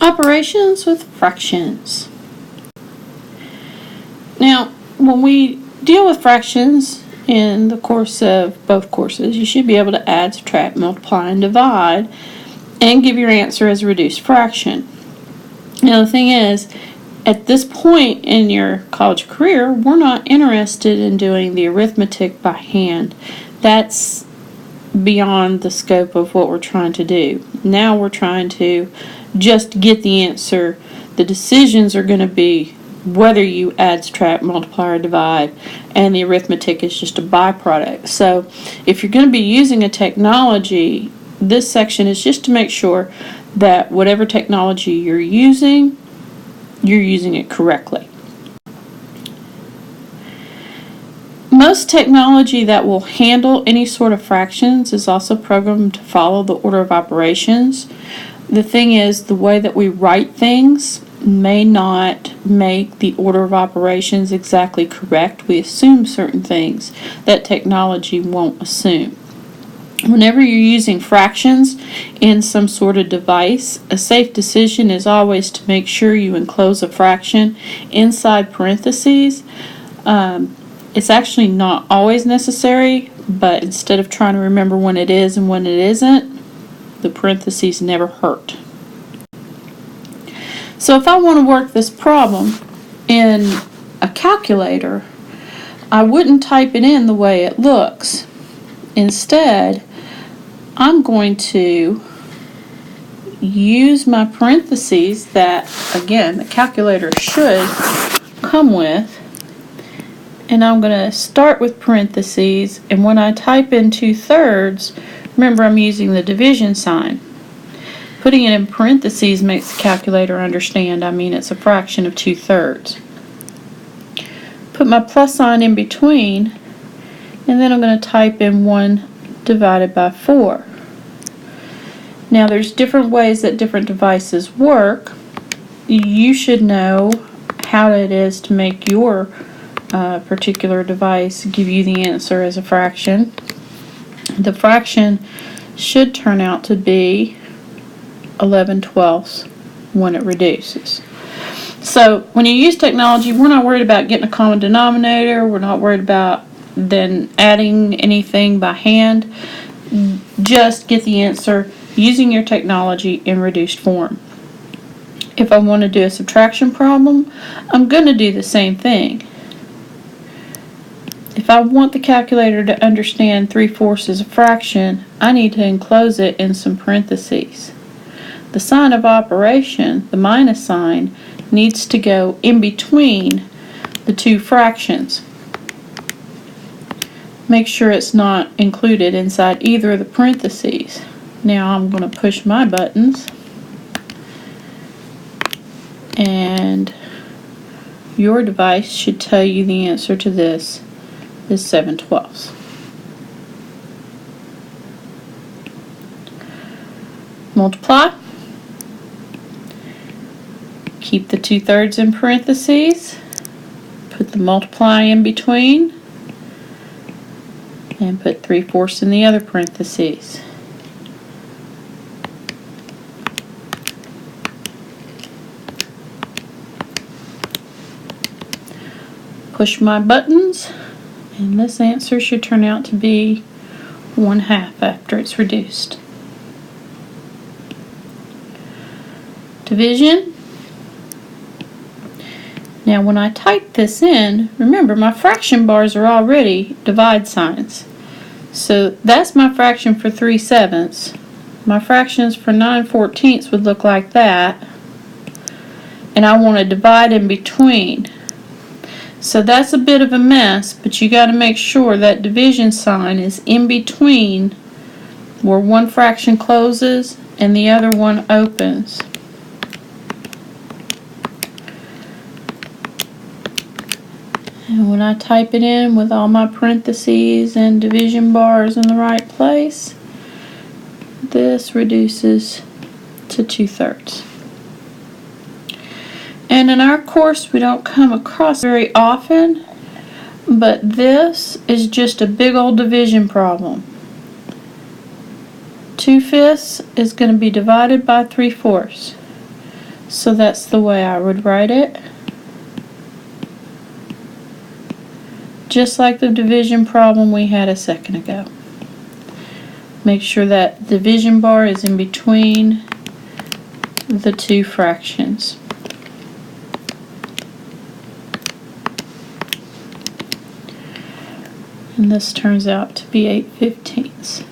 Operations with fractions. Now, when we deal with fractions in the course of both courses, you should be able to add, subtract, multiply, and divide, and give your answer as a reduced fraction. Now, the thing is, at this point in your college career, we're not interested in doing the arithmetic by hand. That's beyond the scope of what we're trying to do. Now we're trying to just get the answer. The decisions are going to be whether you add, subtract, multiply, or divide, and the arithmetic is just a byproduct. So if you're going to be using a technology, this section is just to make sure that whatever technology you're using it correctly. Most technology that will handle any sort of fractions is also programmed to follow the order of operations. The thing is, the way that we write things may not make the order of operations exactly correct. We assume certain things that technology won't assume. Whenever you're using fractions in some sort of device, a safe decision is always to make sure you enclose a fraction inside parentheses. It's actually not always necessary, but instead of trying to remember when it is and when it isn't, the parentheses never hurt. So if I want to work this problem in a calculator, I wouldn't type it in the way it looks. Instead, I'm going to use my parentheses that, again, the calculator should come with. And I'm going to start with parentheses, and when I type in 2/3, remember I'm using the division sign. Putting it in parentheses makes the calculator understand it's a fraction of 2/3. Put my plus sign in between, and then I'm going to type in 1 divided by 4. Now there's different ways that different devices work. You should know how it is to make your particular device give you the answer as a fraction. The fraction should turn out to be 11/12 when it reduces. So when you use technology, we're not worried about getting a common denominator. We're not worried about then adding anything by hand. Just get the answer using your technology in reduced form. If I want to do a subtraction problem, I'm going to do the same thing. If I want the calculator to understand 3/4 is a fraction, I need to enclose it in some parentheses. The sign of operation, the minus sign, needs to go in between the two fractions. Make sure it's not included inside either of the parentheses. Now I'm going to push my buttons, and your device should tell you the answer to this is 7/12. Multiply. Keep the 2/3 in parentheses. Put the multiply in between. And put 3/4 in the other parentheses. Push my buttons, and this answer should turn out to be 1/2 after it's reduced. Division. Now when I type this in, remember my fraction bars are already divide signs. So that's my fraction for 3/7. My fractions for 9/14 would look like that. And I want to divide in between. So that's a bit of a mess, but you got to make sure that division sign is in between where one fraction closes and the other one opens. And when I type it in with all my parentheses and division bars in the right place, this reduces to 2/3. And in our course, we don't come across very often, but this is just a big old division problem. 2/5 is going to be divided by 3/4. So that's the way I would write it. Just like the division problem we had a second ago. Make sure that division bar is in between the two fractions. And this turns out to be 8/15.